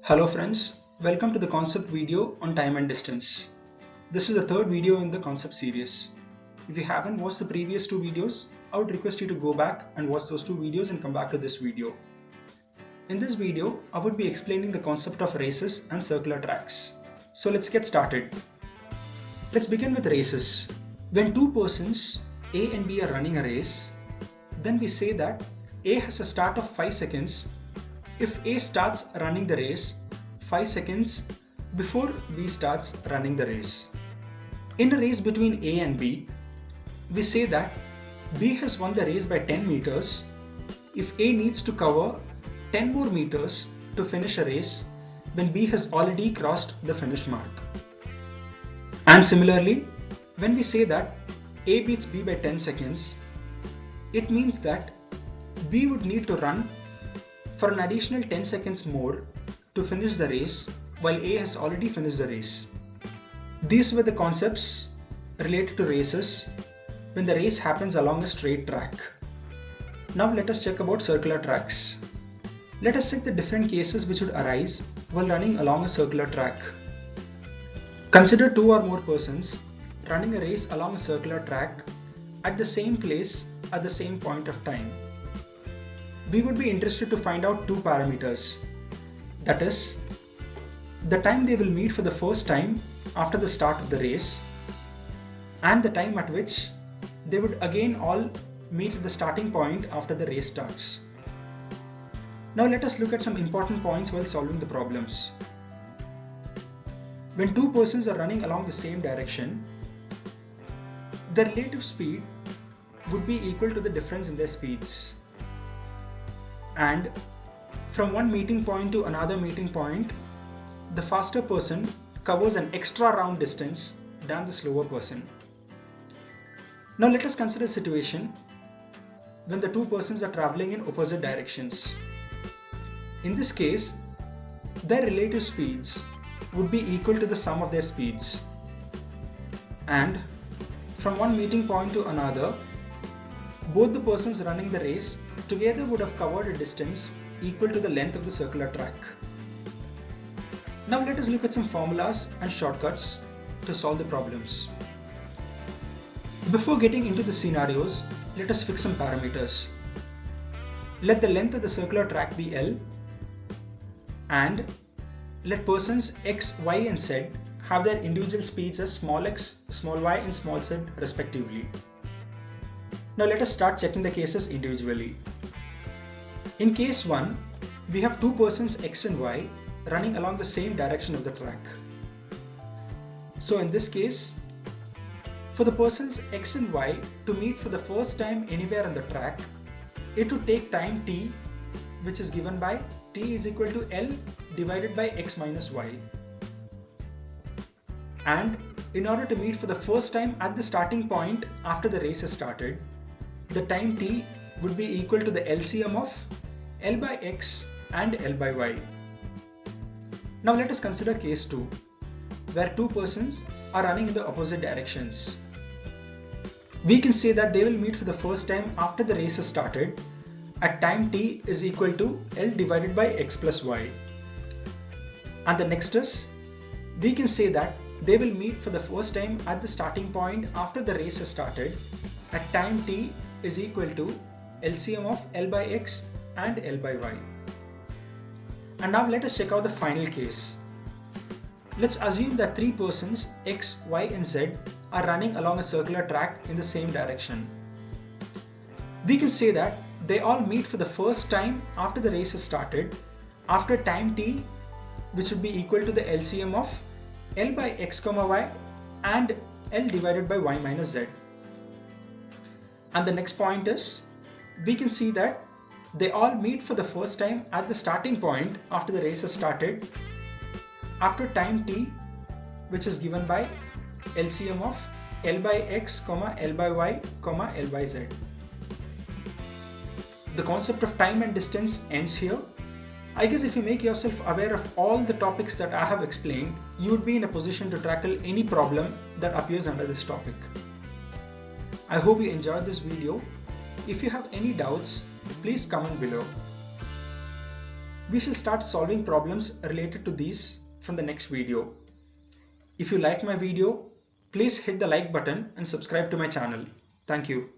Hello friends, welcome to the concept video on time and distance. This is the third video in the concept series. If you haven't watched the previous two videos, I would request you to go back and watch those two videos and come back to this video. In this video, I would be explaining the concept of races and circular tracks. So let's get started. Let's begin with races. When two persons, A and B, are running a race, then we say that A has a start of 5 seconds if A starts running the race 5 seconds before B starts running the race. In a race between A and B, we say that B has won the race by 10 meters if A needs to cover 10 more meters to finish a race when B has already crossed the finish mark. And similarly, when we say that A beats B by 10 seconds, it means that B would need to run for an additional 10 seconds more to finish the race while A has already finished the race. These were the concepts related to races when the race happens along a straight track. Now let us check about circular tracks. Let us check the different cases which would arise while running along a circular track. Consider two or more persons running a race along a circular track at the same place at the same point of time. We would be interested to find out two parameters, that is, the time they will meet for the first time after the start of the race and the time at which they would again all meet at the starting point after the race starts. Now let us look at some important points while solving the problems. When two persons are running along the same direction, their relative speed would be equal to the difference in their speeds. And from one meeting point to another meeting point, the faster person covers an extra round distance than the slower person. Now let us consider a situation when the two persons are traveling in opposite directions. In this case, their relative speeds would be equal to the sum of their speeds. And from one meeting point to another, both the persons running the race together would have covered a distance equal to the length of the circular track. Now let us look at some formulas and shortcuts to solve the problems. Before getting into the scenarios, let us fix some parameters. Let the length of the circular track be L, and let persons x, y and z have their individual speeds as small x, small y and small z respectively. Now let us start checking the cases individually. In case 1, we have two persons x and y running along the same direction of the track. So in this case, for the persons x and y to meet for the first time anywhere on the track, it would take time t, which is given by t is equal to L divided by x minus y. And in order to meet for the first time at the starting point after the race has started, the time t would be equal to the LCM of L by x and L by y. Now let us consider case 2, where two persons are running in the opposite directions. We can say that they will meet for the first time after the race has started at time t is equal to L divided by x plus y. And the next is, we can say that they will meet for the first time at the starting point after the race has started at time t is equal to LCM of L by x and L by y. And now let us check out the final case. Let's assume that three persons x, y and z are running along a circular track in the same direction. We can say that they all meet for the first time after the race has started after time t, which would be equal to the LCM of L by x, y and L divided by y minus z. And the next point is, we can see that they all meet for the first time at the starting point after the race has started after time t, which is given by LCM of L by x, L by y, L by z. The concept of time and distance ends here. I guess if you make yourself aware of all the topics that I have explained, you would be in a position to tackle any problem that appears under this topic. I hope you enjoyed this video. If you have any doubts, please comment below. We shall start solving problems related to these from the next video. If you like my video, please hit the like button and subscribe to my channel. Thank you.